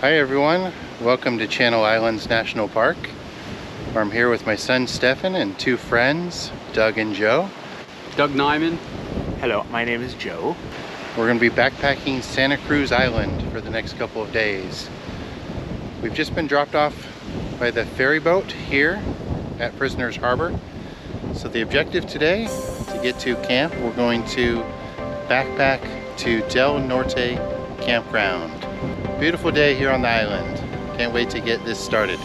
Hi everyone, welcome to Channel Islands National Park, where I'm here with my son Stefan and two friends, Doug and Joe. Doug Nyman. Hello, my name is Joe. We're going to be backpacking Santa Cruz Island for the next couple of days. We've just been dropped off by the ferry boat here at Prisoners Harbor. So the objective today, to get to camp, we're going to backpack to Del Norte campground. Beautiful day here on the island. Can't wait to get this started.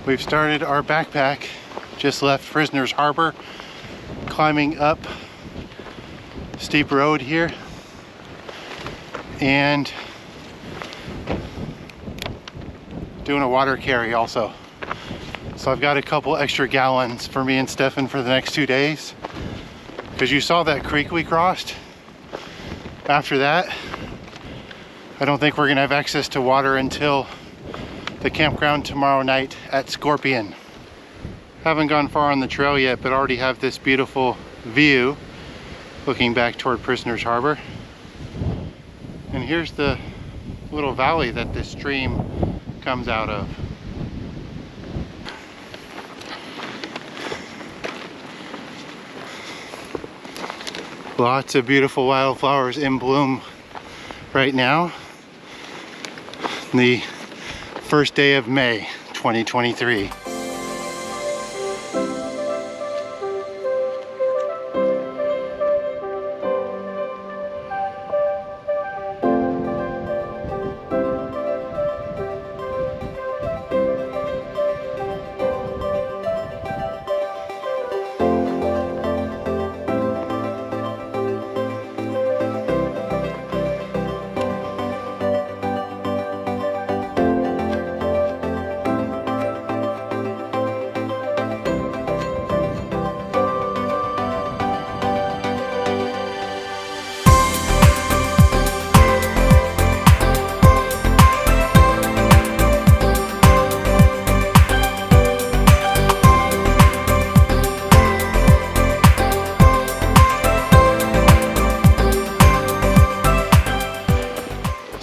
We've started our backpack, just left Prisoners Harbor, climbing up steep road here, and doing a water carry also. So I've got a couple extra gallons for me and Stefan for the next 2 days, because you saw that creek we crossed. After that, I don't think we're gonna have access to water until the campground tomorrow night at Scorpion. Haven't gone far on the trail yet, but already have this beautiful view looking back toward Prisoners Harbor. And here's the little valley that this stream comes out of. Lots of beautiful wildflowers in bloom right now. The first day of May 2023.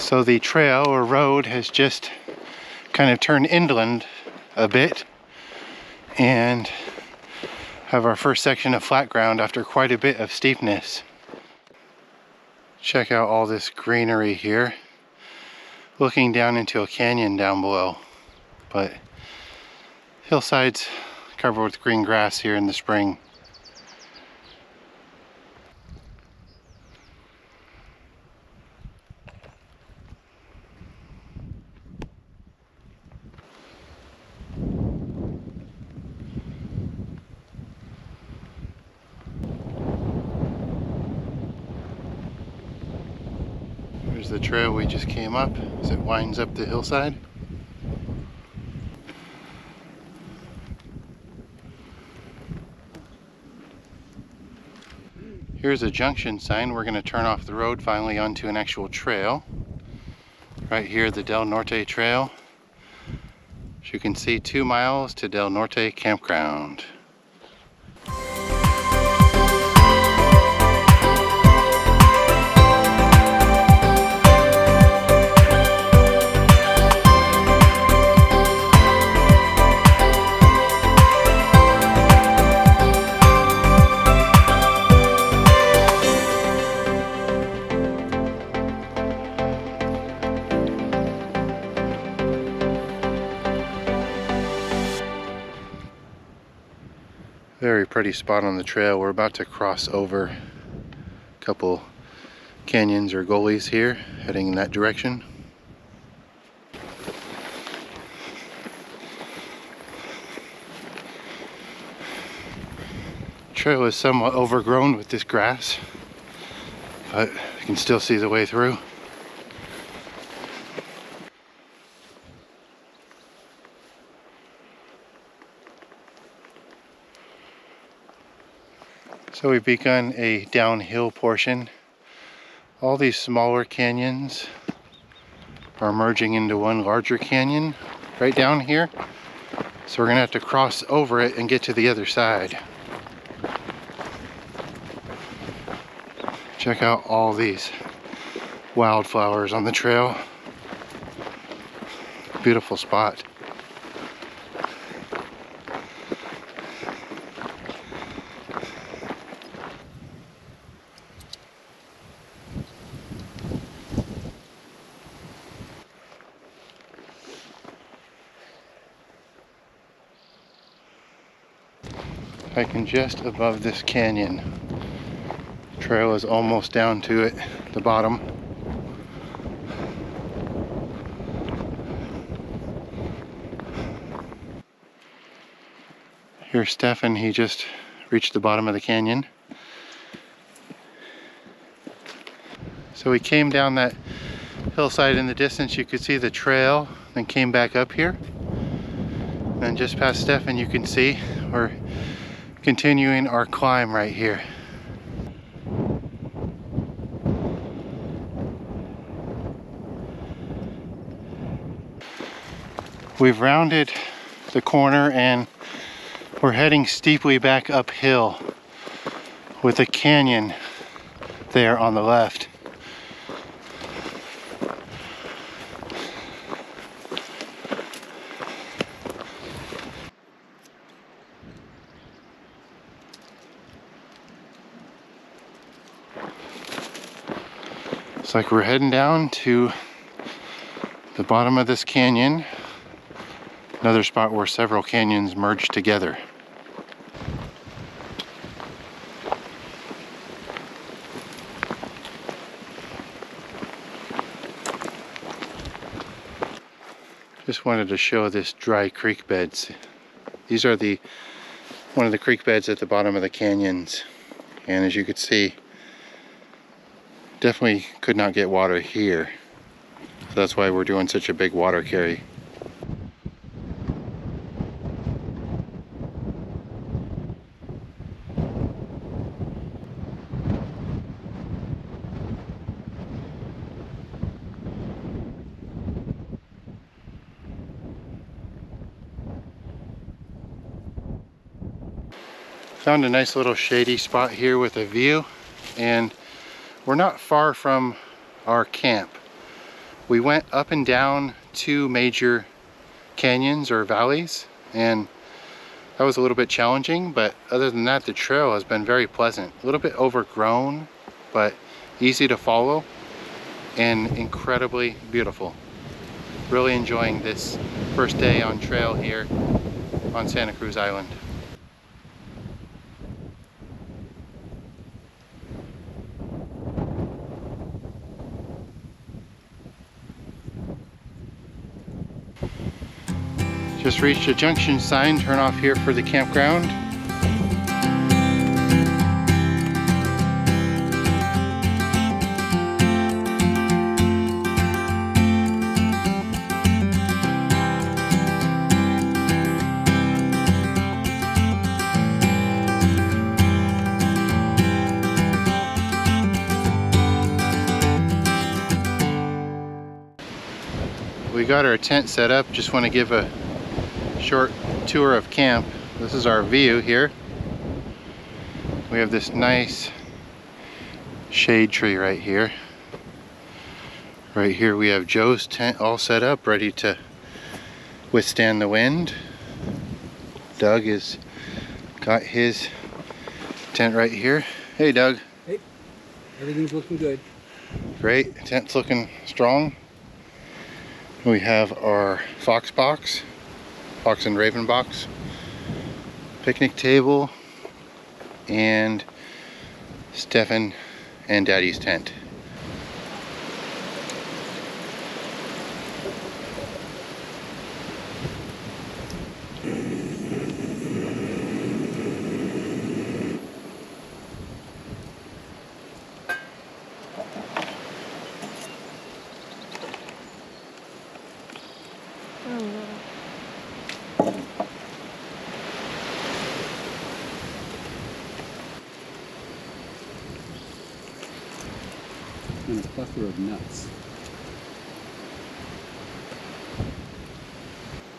So the trail or road has just kind of turned inland a bit and have our first section of flat ground after quite a bit of steepness. Check out all this greenery here, looking down into a canyon down below, but hillsides covered with green grass here in the spring. Here's the trail we just came up as it winds up the hillside. Here's a junction sign. We're going to turn off the road finally onto an actual trail. Right here, the Del Norte Trail. As you can see, 2 miles to Del Norte Campground. Very pretty spot on the trail. We're about to cross over a couple canyons or gullies here, heading in that direction. Trail is somewhat overgrown with this grass, but you can still see the way through. So we've begun a downhill portion. All these smaller canyons are merging into one larger canyon right down here. So we're gonna have to cross over it and get to the other side. Check out all these wildflowers on the trail. Beautiful spot. Hiking just above this canyon. Trail is almost down to it, the bottom. Here's Stefan, he just reached the bottom of the canyon. So we came down that hillside in the distance, you could see the trail, then came back up here. And just past Stefan you can see we're continuing our climb right here. We've rounded the corner and we're heading steeply back uphill with a canyon there on the left. It's like we're heading down to the bottom of this canyon. Another spot where several canyons merge together. Just wanted to show this dry creek beds. These are one of the creek beds at the bottom of the canyons. And as you could see, definitely could not get water here. So that's why we're doing such a big water carry. Found a nice little shady spot here with a view, and we're not far from our camp. We went up and down two major canyons or valleys, and that was a little bit challenging, but other than that, the trail has been very pleasant. A little bit overgrown, but easy to follow and incredibly beautiful. Really enjoying this first day on trail here on Santa Cruz Island. Just reached a junction sign, turn off here for the campground. We got our tent set up, just want to give a short tour of camp. This is our view here. We have this nice shade tree right here. Right here we have Joe's tent all set up, ready to withstand the wind. Doug has got his tent right here. Hey Doug. Hey, everything's looking good. Great, tent's looking strong. We have our fox and raven box, picnic table, and Stefan and Daddy's tent. And a plethora of nuts.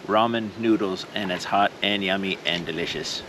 Ramen noodles, and it's hot and yummy and delicious.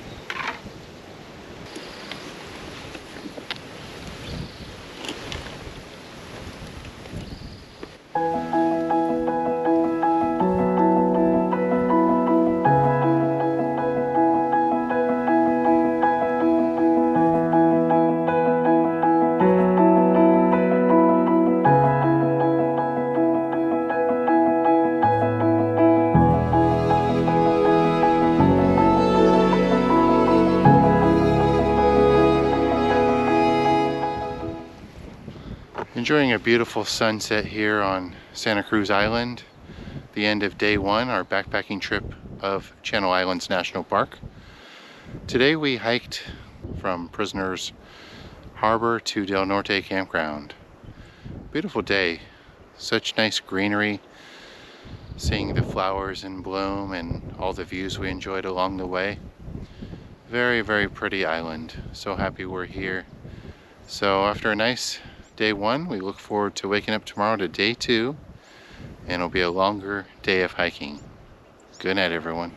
Enjoying a beautiful sunset here on Santa Cruz Island, the end of day one, our backpacking trip of Channel Islands National Park. Today we hiked from Prisoners Harbor to Del Norte Campground. Beautiful day, such nice greenery, seeing the flowers in bloom and all the views we enjoyed along the way. Very, very pretty island. So happy we're here. So after a nice day one, we look forward to waking up tomorrow to day two, and it'll be a longer day of hiking. Good night, everyone.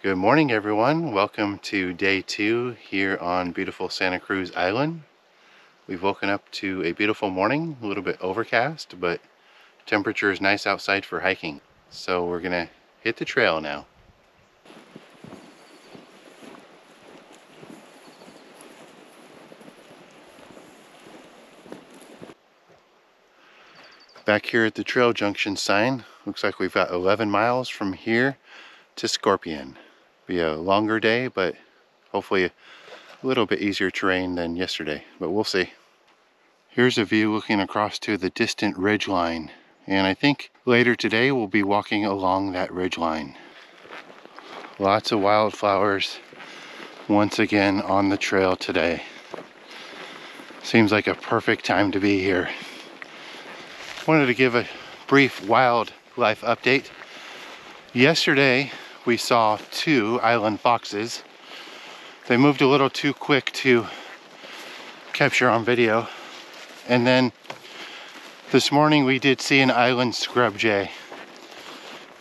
Good morning, everyone. Welcome to day two here on beautiful Santa Cruz Island. We've woken up to a beautiful morning, a little bit overcast, but temperature is nice outside for hiking. So we're gonna hit the trail now. Back here at the trail junction sign, looks like we've got 11 miles from here to Scorpion. Be a longer day, but hopefully a little bit easier terrain than yesterday, but we'll see. Here's a view looking across to the distant ridge line, and I think later today we'll be walking along that ridge line. Lots of wildflowers once again on the trail today. Seems like a perfect time to be here. Wanted to give a brief wildlife update. Yesterday we saw 2 island foxes. They moved a little too quick to capture on video. And then this morning we did see an island scrub jay,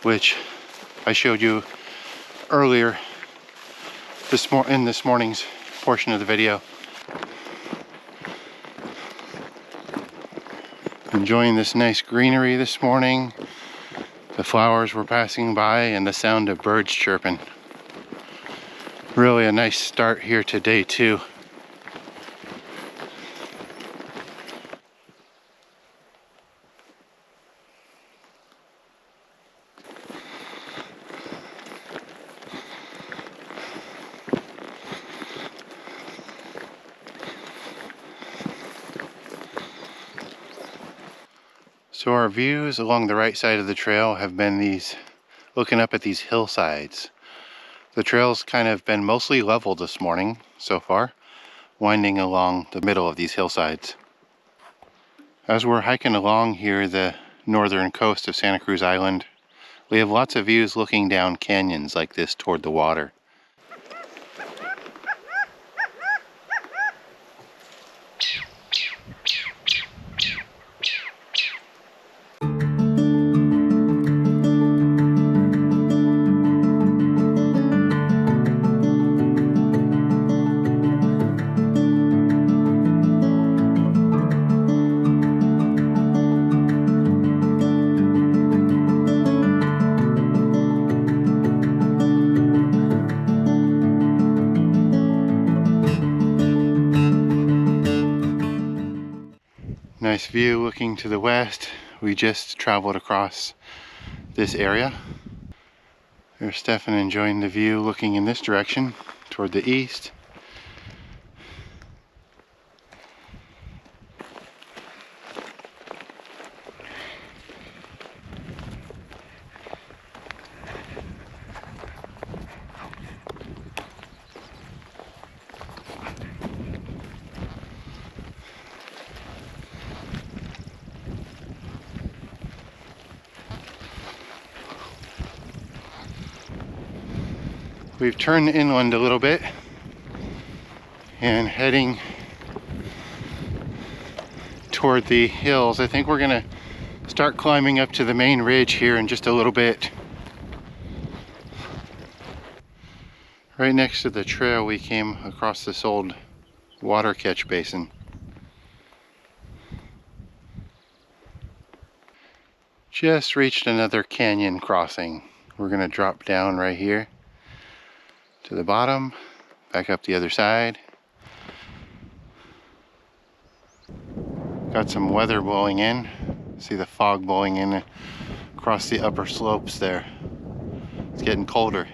which I showed you earlier in this morning's portion of the video. Enjoying this nice greenery this morning. The flowers were passing by and the sound of birds chirping. Really a nice start here to day two. So our views along the right side of the trail have been these, looking up at these hillsides. The trail's kind of been mostly level this morning so far, winding along the middle of these hillsides. As we're hiking along here the northern coast of Santa Cruz Island, we have lots of views looking down canyons like this toward the water. Nice view looking to the west. We just traveled across this area. There's Stefan enjoying the view looking in this direction toward the east. We've turned inland a little bit and heading toward the hills. I think we're gonna start climbing up to the main ridge here in just a little bit. Right next to the trail we came across this old water catch basin. Just reached another canyon crossing. We're gonna drop down right here to the bottom, back up the other side. Got some weather blowing in. See the fog blowing in across the upper slopes there. It's getting colder.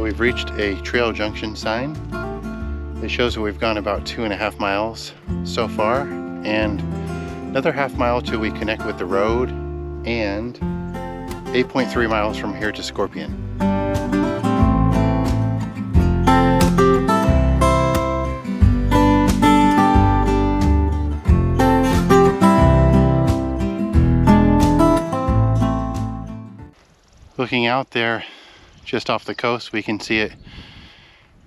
We've reached a trail junction sign. It shows that we've gone about 2.5 miles so far, and another half mile till we connect with the road, and 8.3 miles from here to Scorpion. Looking out there, just off the coast, we can see it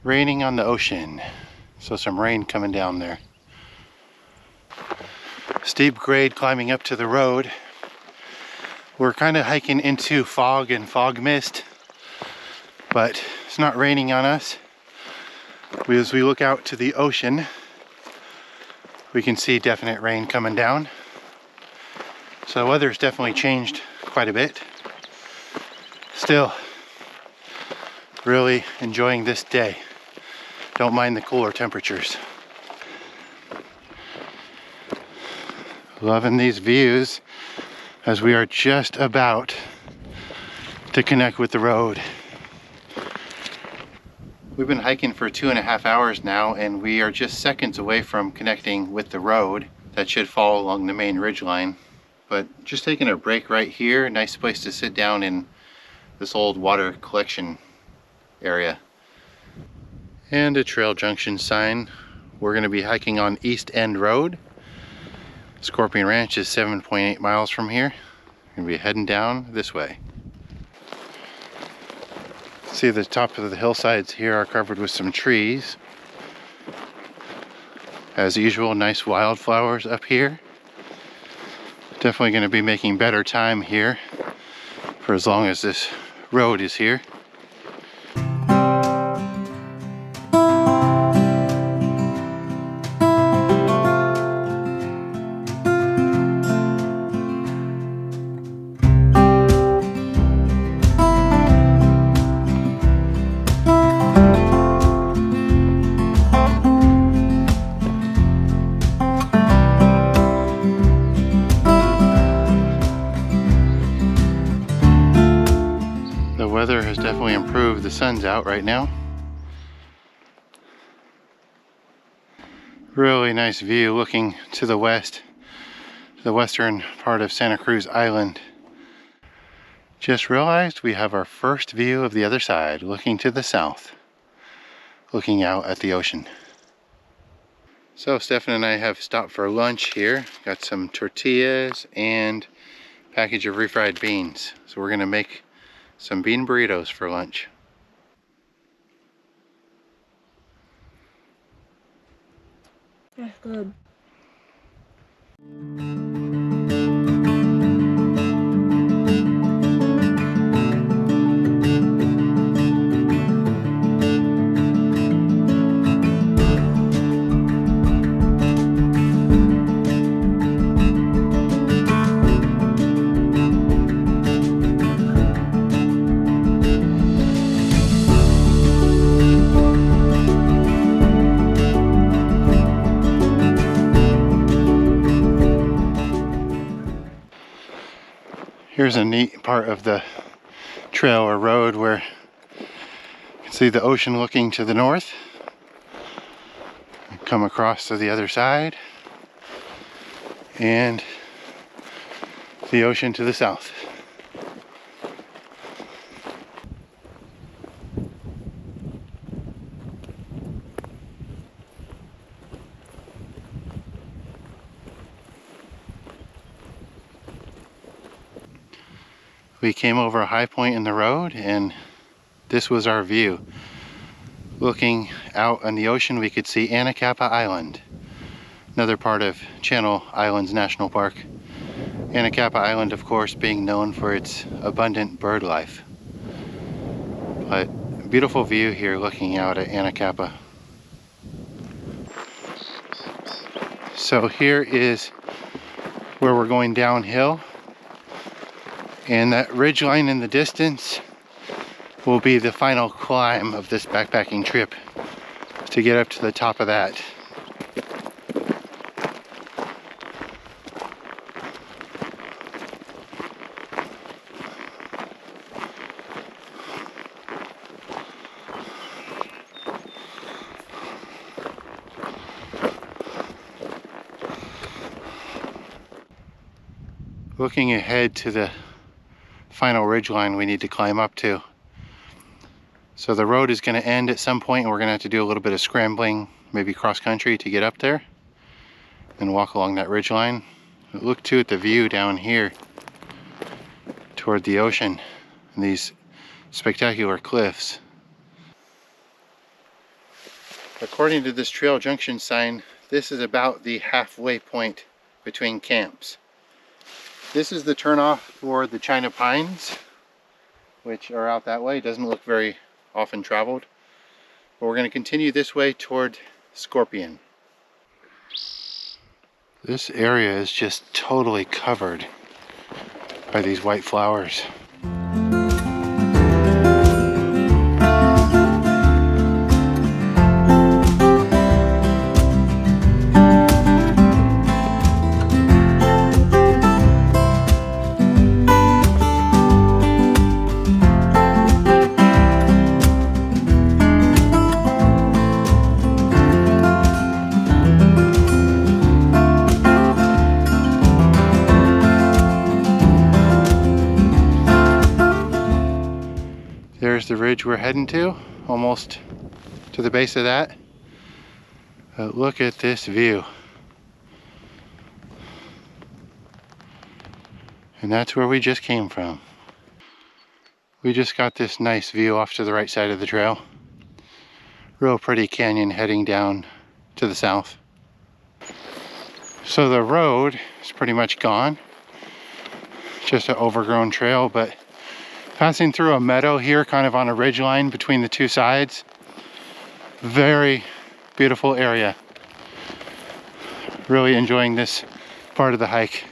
raining on the ocean. So some rain coming down there. Steep grade climbing up to the road. We're kind of hiking into fog and fog mist, but it's not raining on us. As we look out to the ocean, we can see definite rain coming down. So the weather's definitely changed quite a bit. Still, really enjoying this day. Don't mind the cooler temperatures. Loving these views as we are just about to connect with the road. We've been hiking for 2.5 hours now, and we are just seconds away from connecting with the road that should follow along the main ridgeline. But just taking a break right here. Nice place to sit down in this old water collection area. And a trail junction sign. We're going to be hiking on East End Road. Scorpion Ranch is 7.8 miles from here. We're going to be heading down this way. See, the top of the hillsides here are covered with some trees. As usual, nice wildflowers up here. Definitely going to be making better time here for as long as this road is here. weather has definitely improved. The sun's out right now. Really nice view looking to the west, the western part of Santa Cruz Island. Just realized we have our first view of the other side, looking to the south, looking out at the ocean. So Stefan and I have stopped for lunch here. Got some tortillas and a package of refried beans. So we're gonna make some bean burritos for lunch. That's good. Here's a neat part of the trail or road where you can see the ocean looking to the north. Come across to the other side and the ocean to the south. We came over a high point in the road and this was our view. Looking out on the ocean, we could see Anacapa Island, another part of Channel Islands National Park. Anacapa Island, of course, being known for its abundant bird life. But beautiful view here looking out at Anacapa. So here is where we're going downhill. And that ridge line in the distance will be the final climb of this backpacking trip, to get up to the top of that. Looking ahead to the final ridge line we need to climb up to. So the road is going to end at some point and we're going to have to do a little bit of scrambling, maybe cross country to get up there and walk along that ridge line. Look too at the view down here toward the ocean and these spectacular cliffs. According to this trail junction sign, this is about the halfway point between camps. This is the turnoff for the China pines, which are out that way. It doesn't look very often traveled. But we're going to continue this way toward Scorpion. This area is just totally covered by these white flowers. There's the ridge we're heading to, almost to the base of that. But look at this view. And that's where we just came from. We just got this nice view off to the right side of the trail. Real pretty canyon heading down to the south. So the road is pretty much gone. Just an overgrown trail, but passing through a meadow here, kind of on a ridge line between the two sides. Very beautiful area. Really enjoying this part of the hike.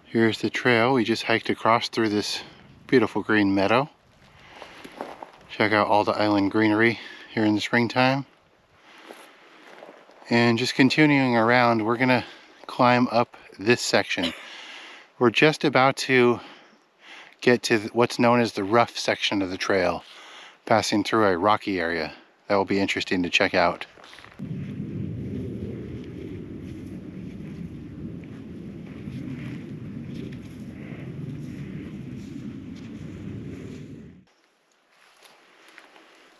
Here's the trail we just hiked across through this beautiful green meadow. Check out all the island greenery here in the springtime. And just continuing around, we're gonna climb up this section. We're just about to get to what's known as the rough section of the trail, passing through a rocky area. That will be interesting to check out.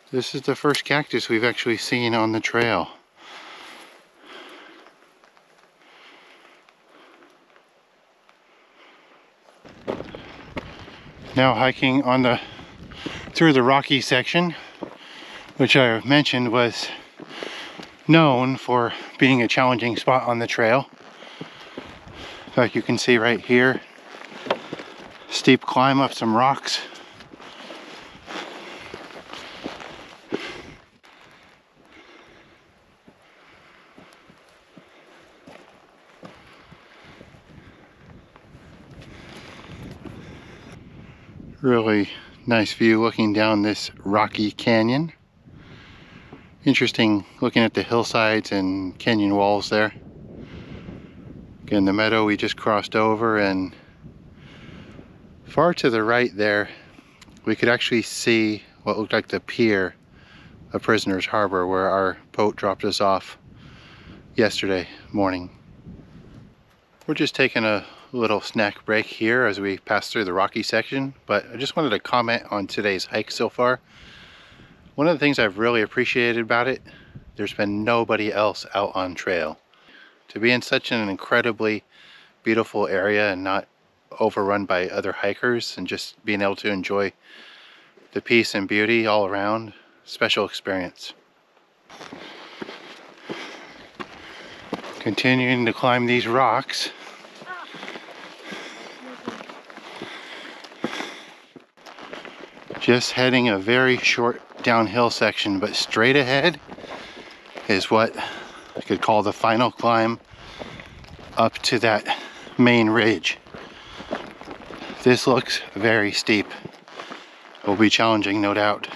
This is the first cactus we've actually seen on the trail. Now hiking on through the rocky section, which I mentioned was known for being a challenging spot on the trail. Like you can see right here, steep climb up some rocks. Really nice view looking down this rocky canyon. Interesting looking at the hillsides and canyon walls there. Again, the meadow we just crossed over, and far to the right there we could actually see what looked like the pier of Prisoners Harbor where our boat dropped us off yesterday morning. We're just taking a little snack break here as we pass through the rocky section, but I just wanted to comment on today's hike so far. One of the things I've really appreciated about it, there's been nobody else out on trail. To be in such an incredibly beautiful area and not overrun by other hikers, and just being able to enjoy the peace and beauty all around, special experience. Continuing to climb these rocks. Just heading a very short downhill section, but straight ahead is what I could call the final climb up to that main ridge. This looks very steep. It will be challenging, no doubt.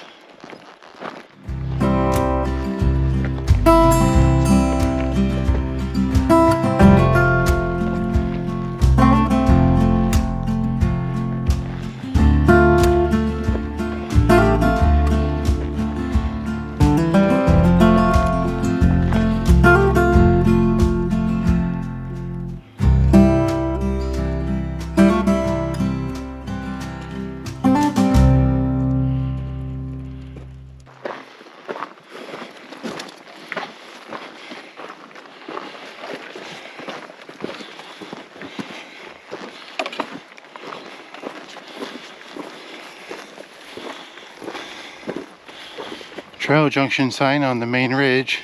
Trail junction sign on the main ridge,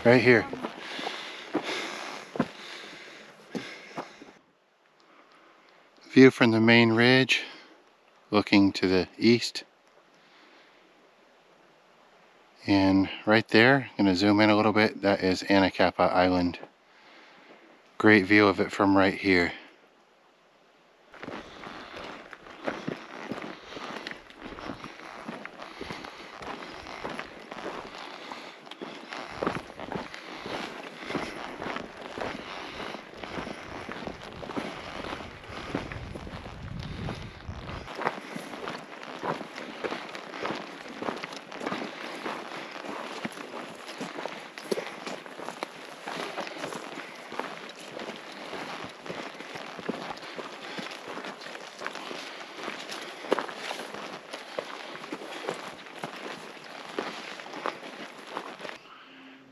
right here. View from the main ridge, looking to the east. And right there, I'm gonna zoom in a little bit, that is Anacapa Island. Great view of it from right here.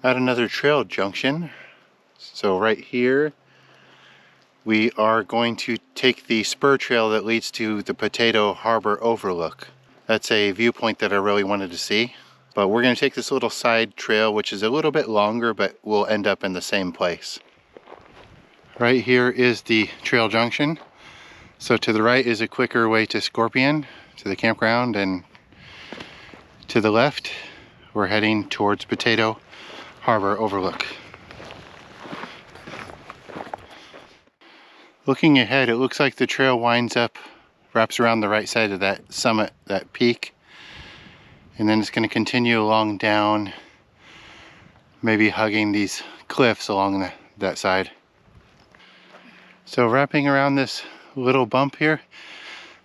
At another trail junction. So right here we are going to take the spur trail that leads to the Potato Harbor Overlook. That's a viewpoint that I really wanted to see, but we're going to take this little side trail which is a little bit longer, but we'll end up in the same place. Right here is the trail junction. So to the right is a quicker way to Scorpion, to the campground, and to the left we're heading towards Potato Harbor Overlook. Looking ahead, it looks like the trail winds up wraps around the right side of that summit, that peak, and then it's going to continue along down, maybe hugging these cliffs along that side. So wrapping around this little bump here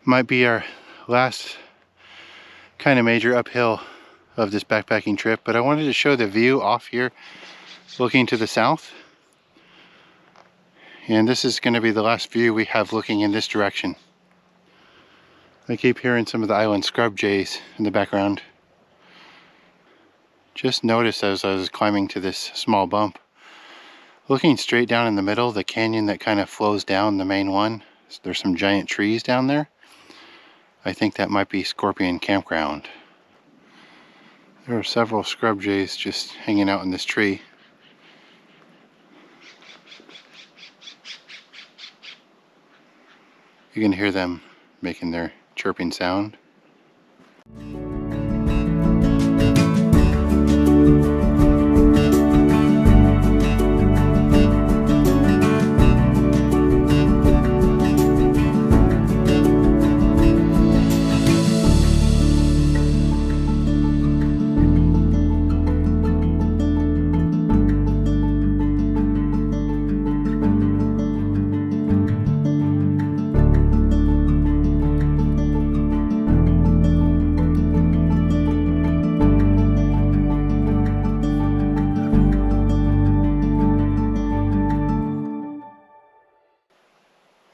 might be our last kind of major uphill of this backpacking trip, but I wanted to show the view off here looking to the south. And this is going to be the last view we have looking in this direction. I keep hearing some of the island scrub jays in the background. Just noticed as I was climbing to this small bump, looking straight down in the middle, the canyon that kind of flows down the main one, there's some giant trees down there. I think that might be Scorpion Campground. There are several scrub jays just hanging out in this tree. You can hear them making their chirping sound.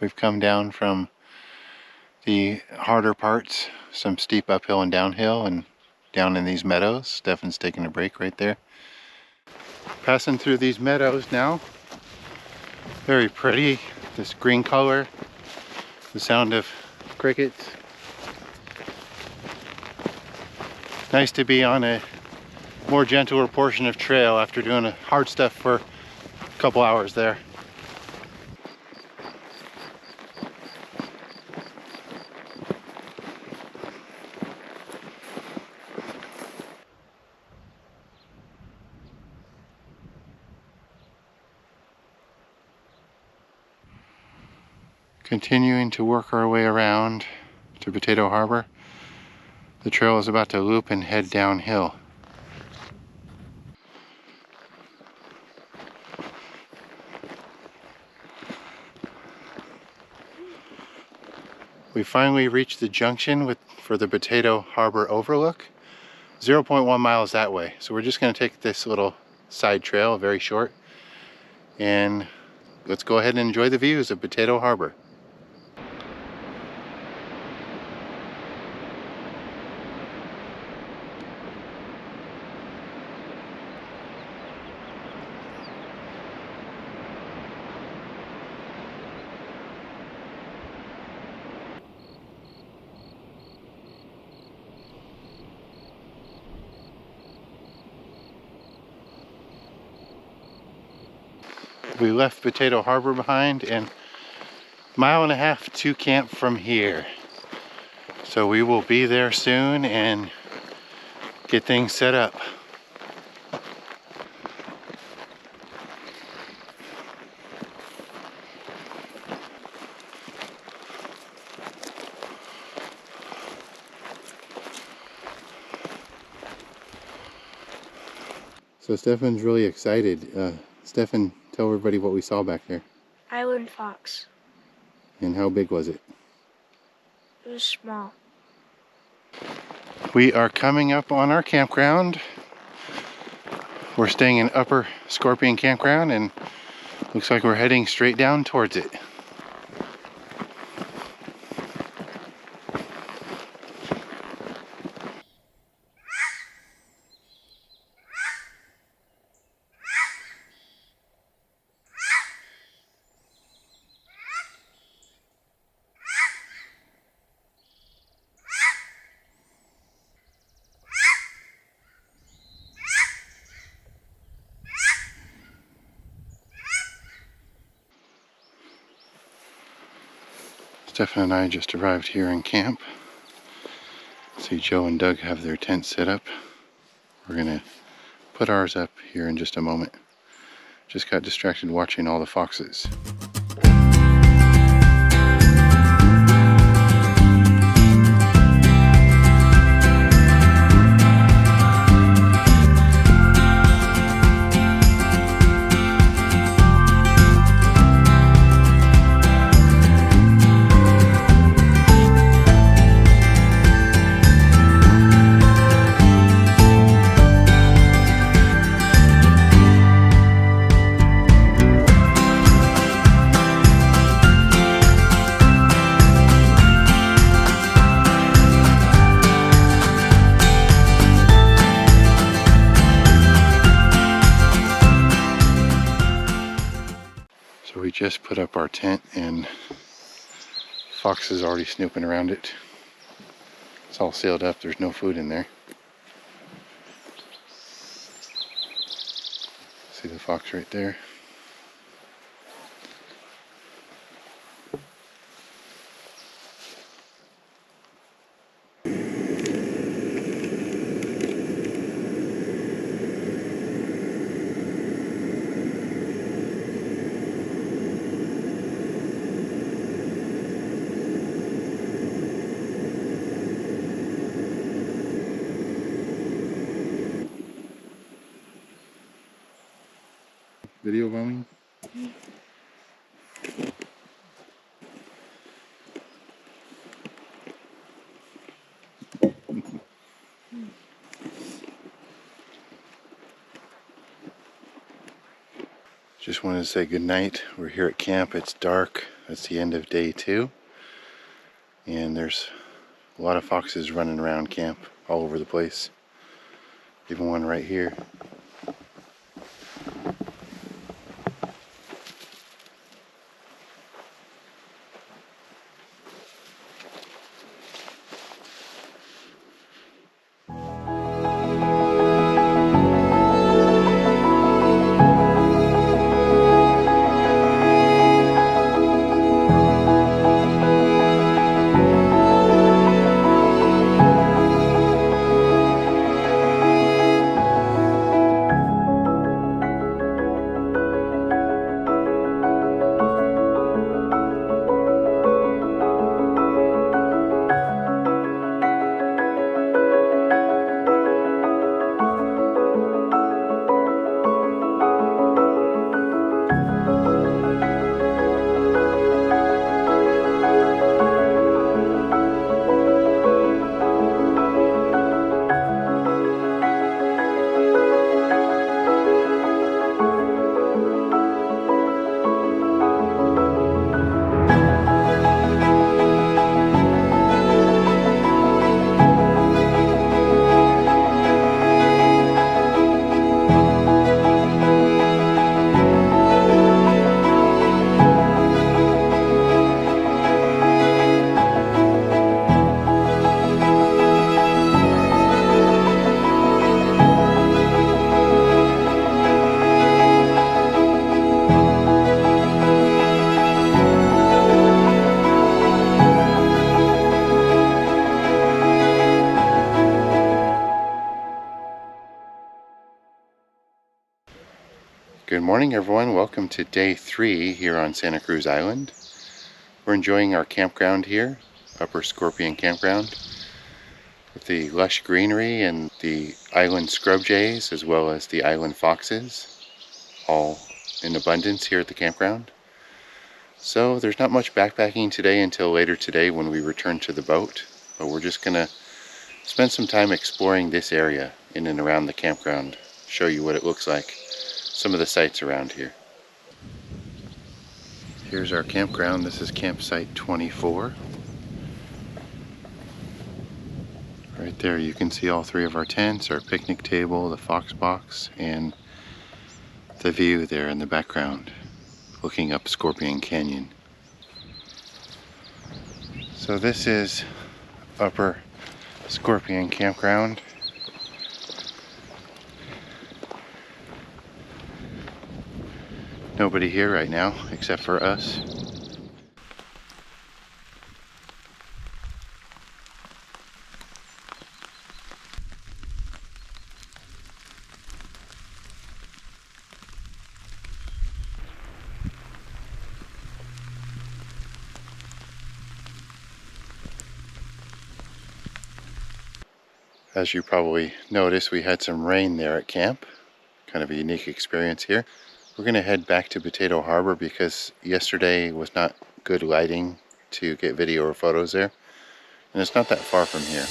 We've come down from the harder parts, some steep uphill and downhill, and down in these meadows. Stefan's taking a break right there. Passing through these meadows now. Very pretty, this green color, the sound of crickets. Nice to be on a more gentler portion of trail after doing hard stuff for a couple hours there. Continuing to work our way around to Potato Harbor. The trail is about to loop and head downhill. We finally reached the junction for the Potato Harbor overlook. 0.1 miles that way. So we're just going to take this little side trail, very short, and let's go ahead and enjoy the views of Potato Harbor. We left Potato Harbor behind and 1.5 miles to camp from here. So we will be there soon and get things set up. So Stefan's really excited. Stefan, tell everybody what we saw back there. Island fox. And how big was it? It was small. We are coming up on our campground. We're staying in Upper Scorpion Campground and looks like we're heading straight down towards it. Stefan and I just arrived here in camp. See, Joe and Doug have their tent set up. We're gonna put ours up here in just a moment. Just got distracted watching all the foxes. just put up our tent and Fox is already snooping around it. It's all sealed up, there's no food in there. See the fox right there? Video bombing? Just wanted to say good night. We're here at camp. It's dark. That's the end of day 2. And there's a lot of foxes running around camp all over the place. Even one right here. Good morning everyone, welcome to day 3 here on Santa Cruz Island. We're enjoying our campground here, Upper Scorpion Campground, with the lush greenery and the island scrub jays as well as the island foxes, all in abundance here at the campground. So there's not much backpacking today until later today when we return to the boat, but we're just gonna spend some time exploring this area in and around the campground, show you what it looks like. Some of the sites around here. Here's our campground. This is campsite 24. Right there you can see all 3 of our tents, our picnic table, the fox box, and the view there in the background looking up Scorpion Canyon. So this is Upper Scorpion Campground. Nobody here right now except for us. As you probably noticed, we had some rain there at camp. Kind of a unique experience here. We're going to head back to Potato Harbor because yesterday was not good lighting to get video or photos there. And it's not that far from here.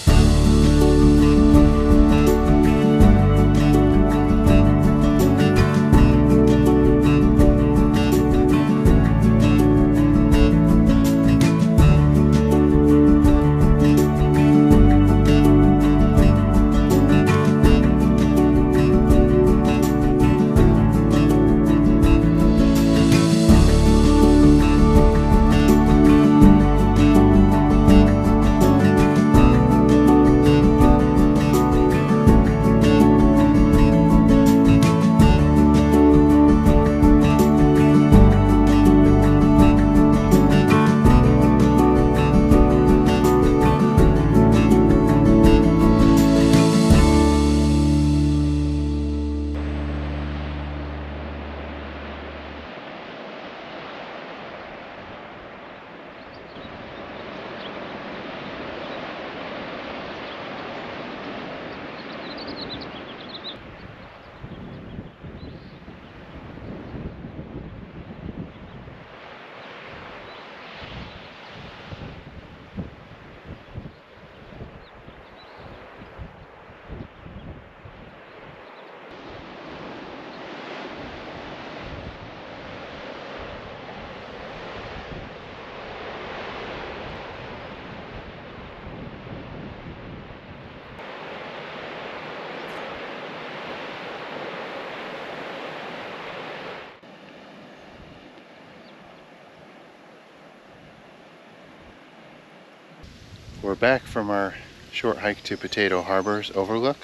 We're back from our short hike to Potato Harbor's overlook,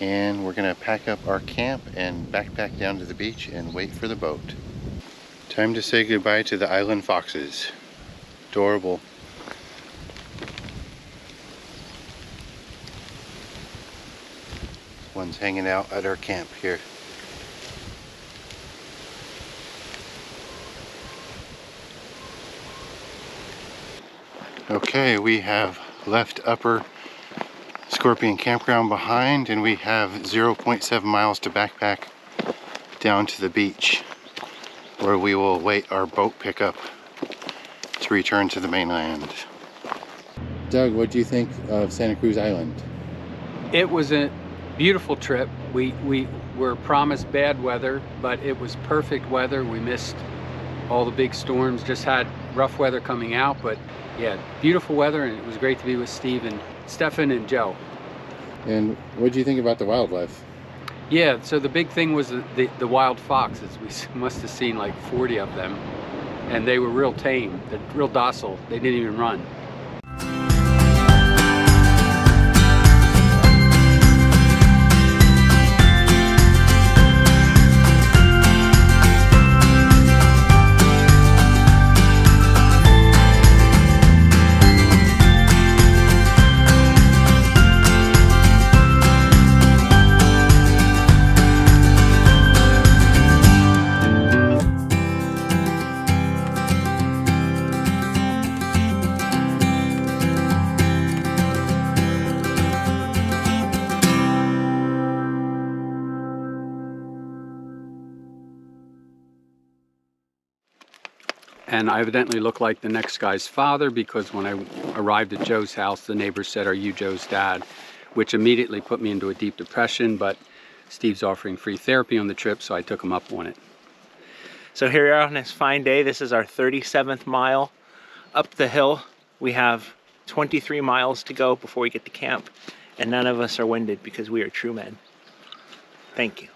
and we're gonna pack up our camp and backpack down to the beach and wait for the boat. Time to say goodbye to the island foxes. Adorable. One's hanging out at our camp here. Okay, we have left Upper Scorpion Campground behind, and we have 0.7 miles to backpack down to the beach, where we will await our boat pickup to return to the mainland. Doug, what do you think of Santa Cruz Island? It was a beautiful trip. We were promised bad weather, but it was perfect weather. We missed all the big storms, just had rough weather coming out, but yeah, beautiful weather, and it was great to be with Steve and Stefan and Joe. And what do you think about the wildlife? Yeah, so the big thing was the wild foxes. We must have seen like 40 of them, and they were real tame, they're real docile. They didn't even run. And I evidently look like the next guy's father, because when I arrived at Joe's house, the neighbors said, "Are you Joe's dad?" Which immediately put me into a deep depression, but Steve's offering free therapy on the trip, so I took him up on it. So here we are on this fine day. This is our 37th mile up the hill. We have 23 miles to go before we get to camp, and none of us are winded because we are true men. Thank you.